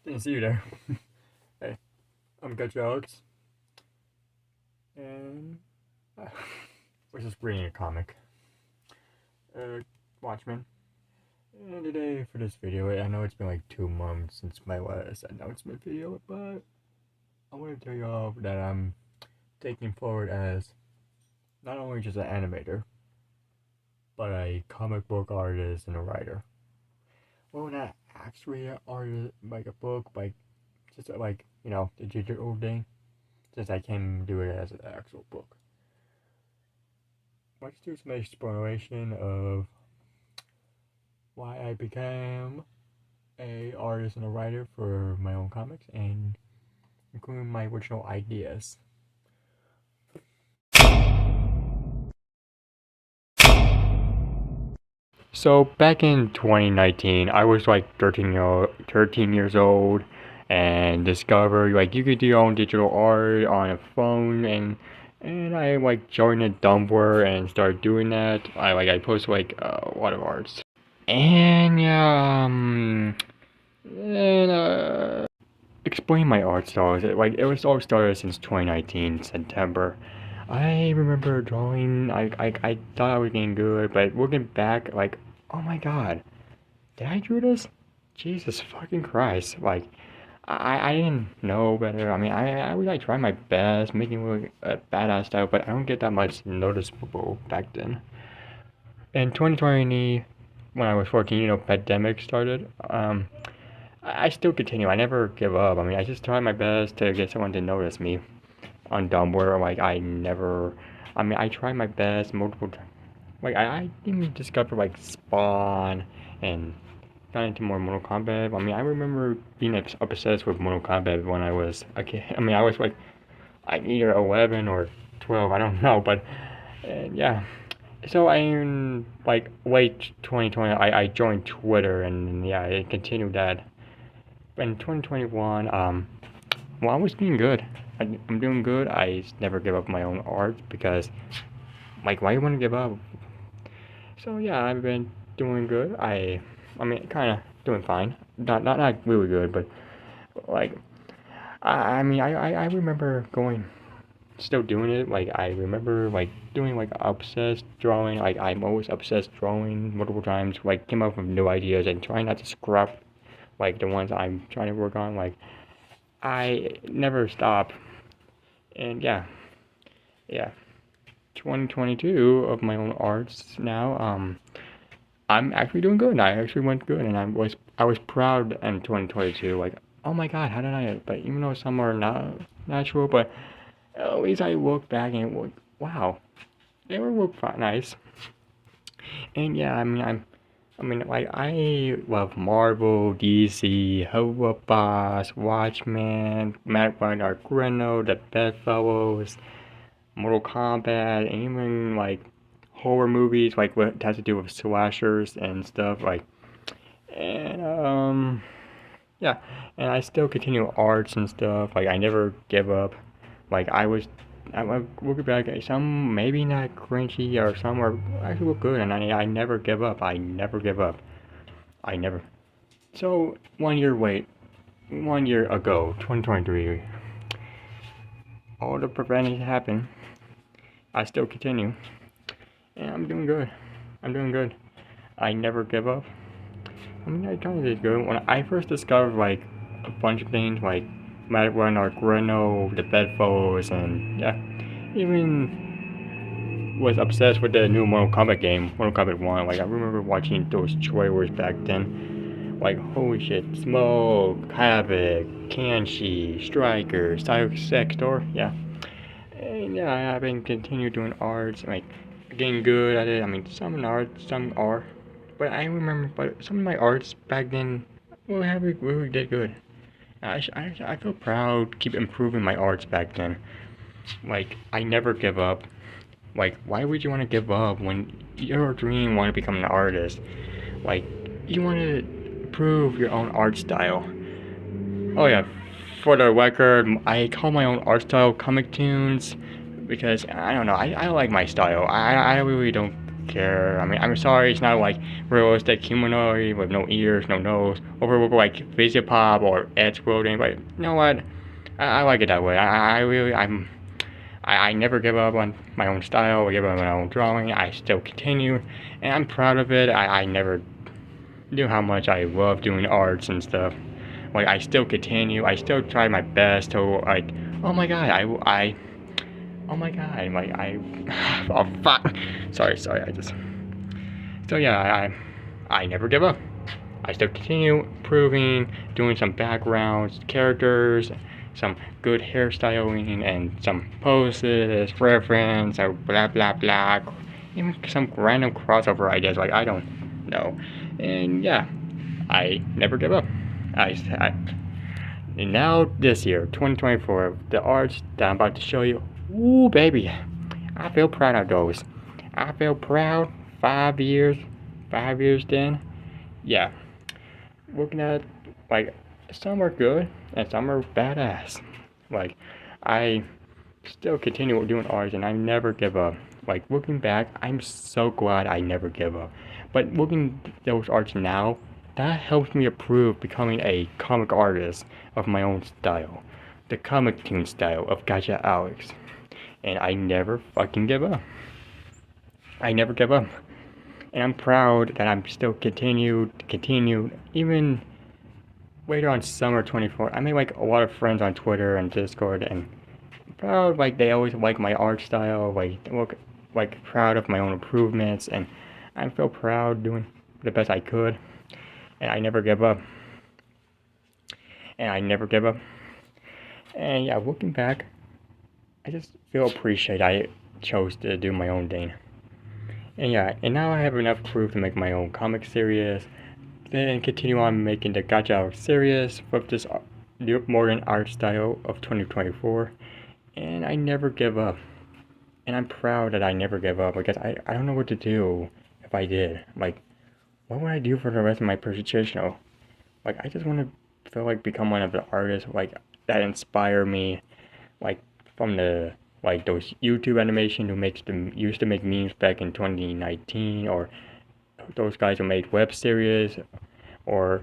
Didn't see you there. Hey, I'm GachaAlex, and we're just reading a comic. Watchmen. And today, for this video, I know it's been like 2 months since my last announcement video, but I want to tell you all that I'm taking forward as not only just an animator, but a comic book artist and a writer. Well, not actually an artist, like a book, like just like, the digital thing, since I can do it as an actual book. Let's do some exploration of why I became a artist and a writer for my own comics, and including my original ideas. So back in 2019, I was like 13 years old, and discovered like you could do your own digital art on a phone, and I like joined a Tumblr and started doing that. I post like a lot of arts, and yeah, and explain my art styles. It was all started since 2019 September. I remember drawing. I thought I was getting good, but looking back, like, oh my god, did I do this? Jesus fucking Christ! Like, I didn't know better. I mean, I was like trying my best, making look a badass style, but I don't get that much noticeable back then. In 2020, when I was 14, pandemic started. I still continue. I never give up. I mean, I just try my best to get someone to notice me on Tumblr. Like, I try my best multiple times. Like, I even discovered, like, Spawn and got into more Mortal Kombat. I mean, I remember being obsessed with Mortal Kombat when I was a kid. I mean, I was, like either 11 or 12. I don't know, but, yeah. So, in, like, late 2020, I joined Twitter, and, yeah, I continued that. In 2021, well, I was doing good. I'm doing good. I never give up my own art because, like, why you want to give up? So yeah, I've been doing good. I mean, kind of doing fine. Not really good, but like, I remember still doing it. Like, I remember like doing like obsessed drawing. Like, I'm always obsessed drawing multiple times. Like, came up with new ideas and trying not to scrap like the ones I'm trying to work on. Like, I never stop. And yeah, 2022 of my own arts now. I'm actually doing good. I actually went good, and I was proud in 2022. Like, oh my God, how did I? But even though some are not natural, but at least I look back and look, wow, they were nice. And yeah, like, I love Marvel, DC, Roblox, Watchmen, Matt Bernard Greno, The Bedfellows, Mortal Kombat, and even like horror movies, like what has to do with slashers and stuff. Like, and yeah, and I still continue arts and stuff. Like, I never give up. Like, I look back at some maybe not cringy or some are actually look good, and I never give up. I never give up. I never. So 1 year wait, 1 year ago, 2023, all the prevention happened. I still continue, and I'm doing good. I'm doing good. I never give up. I mean, I kind of did good. When I first discovered, like, a bunch of things, like, Magic Run, Argreno, the Bedfellows, and, yeah, even was obsessed with the new Mortal Kombat game, Mortal Kombat 1. Like, I remember watching those trailers back then. Like, holy shit, Smoke, Havoc, Kanshi, Striker, Sector, yeah. And yeah, I've been continuing doing arts, like, getting good at it. I mean, some art, some are. But I remember, but some of my arts back then, well, we really did good. I feel proud, keep improving my arts back then. Like, I never give up. Like, why would you want to give up when your dream want to become an artist? Like, you want to improve your own art style. Oh yeah, for the record, I call my own art style comic tunes because I don't know, I like my style. I really don't care. I mean, I'm sorry, it's not like realistic humanoid with no ears, no nose, or like Physiopop or Edge World, but you know what? I like it that way. I never give up on my own style, I give up on my own drawing. I still continue, and I'm proud of it. I never knew how much I love doing arts and stuff. Like, I still continue. I still try my best to, like, oh my god, oh my god, like, oh fuck. Sorry, I just, so yeah, I never give up. I still continue improving, doing some backgrounds, characters, some good hairstyling, and some poses, reference, or blah blah blah. Even some random crossover ideas, like I don't know. And yeah, I never give up. I and now this year, 2024, the arts that I'm about to show you, ooh baby, I feel proud of those. I feel proud. 5 years then, yeah. Looking at, like, some are good and some are badass. Like, I still continue doing arts and I never give up. Like, looking back, I'm so glad I never give up. But looking at those arts now, that helps me improve becoming a comic artist of my own style. The comic toon style of GachaAlex. And I never fucking give up. I never give up. And I'm proud that I'm still continued, even later on summer 24. I made like a lot of friends on Twitter and Discord, and I'm proud, like, they always like my art style, like, look, like, proud of my own improvements, and I feel proud doing the best I could, and I never give up. And yeah, looking back, I just feel appreciated I chose to do my own thing. And yeah, and now I have enough proof to make my own comic series, then continue on making the Gacha series with this new modern art style of 2024, and I never give up. And I'm proud that I never give up, because I don't know what to do if I did. Like, what would I do for the rest of my presentation? Like, I just want to feel like become one of the artists, like, that inspire me, like, from the, like, those YouTube animation who used to make memes back in 2019, or those guys who made web series, or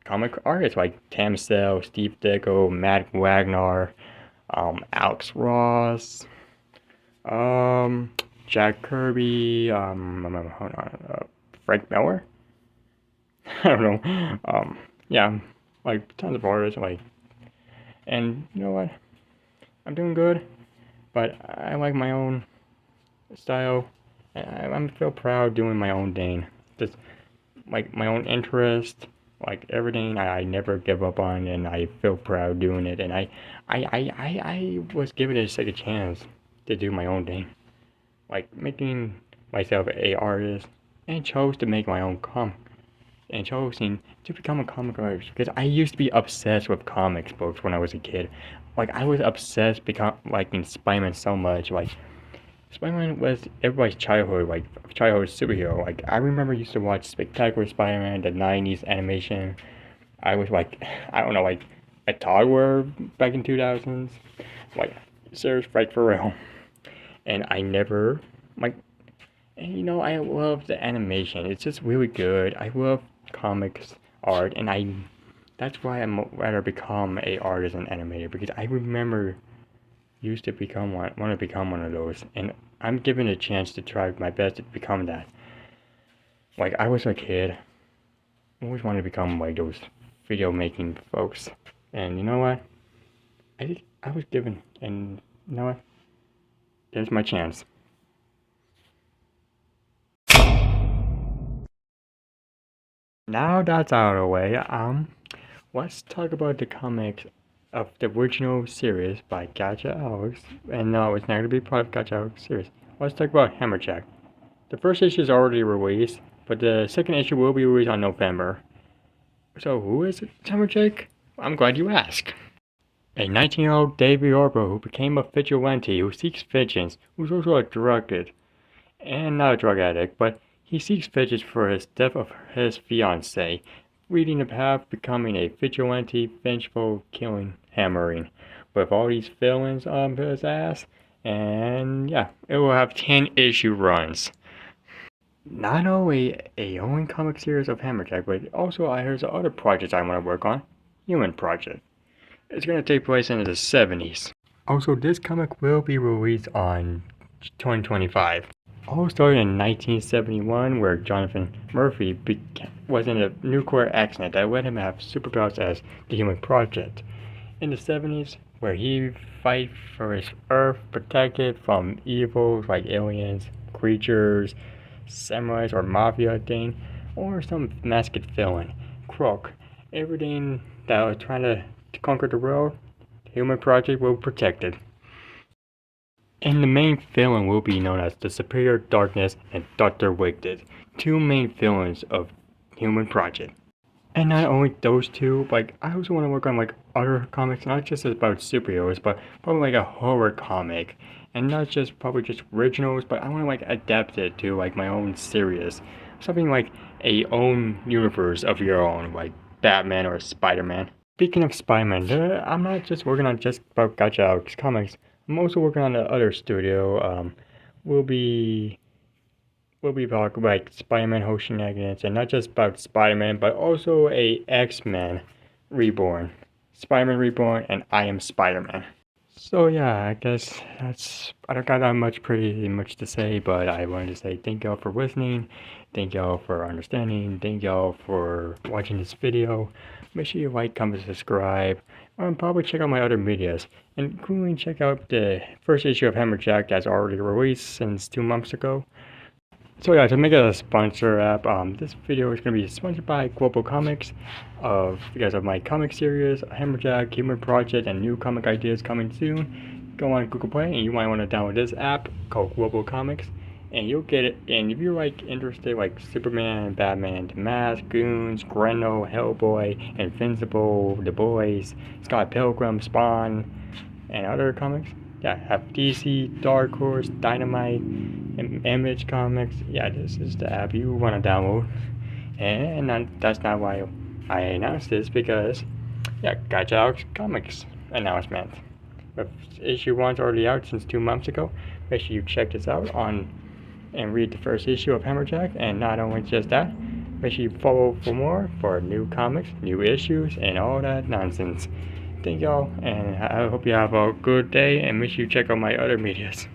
comic artists like Tamcell, Steve Ditko, Matt Wagner, Alex Ross, Jack Kirby, hold on, Frank Miller? I don't know. Yeah, like, tons of artists, like, and you know what? I'm doing good, but I like my own style. I feel proud doing my own thing. Just, like, my own interest, like, everything I never give up on, and I feel proud doing it. And I was given a second chance to do my own thing, like making myself a artist, and chose to make my own comic, and choosing to become a comic artist, because I used to be obsessed with comics books when I was a kid. Like, I was obsessed liking Spider-Man so much. Like, Spider-Man was everybody's childhood superhero. Like, I remember used to watch Spectacular Spider-Man, the 90s animation. I was like, I don't know, like a toddler back in 2000s. Like, serious, right, for real. And I never, like, and you know, I love the animation. It's just really good. I love comics art, and that's why I'm rather become a artist and animator, because I remember used to want to become one of those, and I'm given a chance to try my best to become that. Like, I was a kid, always wanted to become like those video making folks, and you know what? I was given, and you know what? There's my chance. Now that's out of the way, let's talk about the comics of the original series by GachaAlex, and no, it's not going to be part of GachaAlex series. Let's talk about HammerJack. The first issue is already released, but the second issue will be released on November. So who is HammerJack? I'm glad you asked. A 19-year-old Davy Orbo who became a vigilante who seeks vengeance, who's also a drug addict, and not a drug addict, but he seeks vengeance for his death of his fiancée, leading the path becoming a vigilante, vengeful, killing, hammering, with all these villains on his ass. And yeah, it will have 10 issue runs. not only a own comic series of HammerJack, but also I heard some other projects I want to work on. Human Project. It's going to take place in the 70s. Also, this comic will be released on 2025. All started in 1971, where Jonathan Murphy was in a nuclear accident that let him have superpowers as the Human Project. In the 70s, where he fight for his Earth, protected from evils like aliens, creatures, samurais or mafia thing, or some masked villain, crook. Everything that was trying to conquer the world, the Human Project will protect it. And the main villain will be known as the Superior Darkness and Dr. Wicked, two main villains of Human Project. And not only those two, like I also want to work on like other comics, not just about superheroes, but probably like a horror comic, and not just probably just originals, but I want to like adapt it to like my own series, something like a own universe of your own, like Batman or Spider-Man. Speaking of Spider-Man, I'm not just working on just about GachaAlexGamer. I'm also working on the other studio. We'll be about like Spider-Man whole shenanigans, and not just about Spider-Man, but also a X-Men Reborn, Spider-Man Reborn, and I Am Spider-Man. So yeah, I guess I don't got that much pretty much to say, but I wanted to say thank y'all for listening, thank y'all for understanding, thank y'all for watching this video. Make sure you like, comment, subscribe, and probably check out my other medias, including check out the first issue of HammerJack that's already released since 2 months ago. So yeah, to make it a sponsor app, this video is going to be sponsored by Global Comics, because of my comic series, HammerJack, Human Project, and new comic ideas coming soon. Go on Google Play, and you might want to download this app called Global Comics, and you'll get it. And if you're like interested, like Superman, Batman, The Mask, Goons, Grendel, Hellboy, Invincible, The Boys, Scott Pilgrim, Spawn, and other comics, yeah, have DC, Dark Horse, Dynamite, Image Comics. Yeah, this is the app you want to download. And that's not why I announced this, because, yeah, GachaAlexGamer announcement. If issue 1's already out since 2 months ago, make sure you check this out and read the first issue of HammerJack. And not only just that, make sure you follow for more for new comics, new issues, and all that nonsense. Thank y'all, and I hope you have a good day, and make sure you check out my other medias.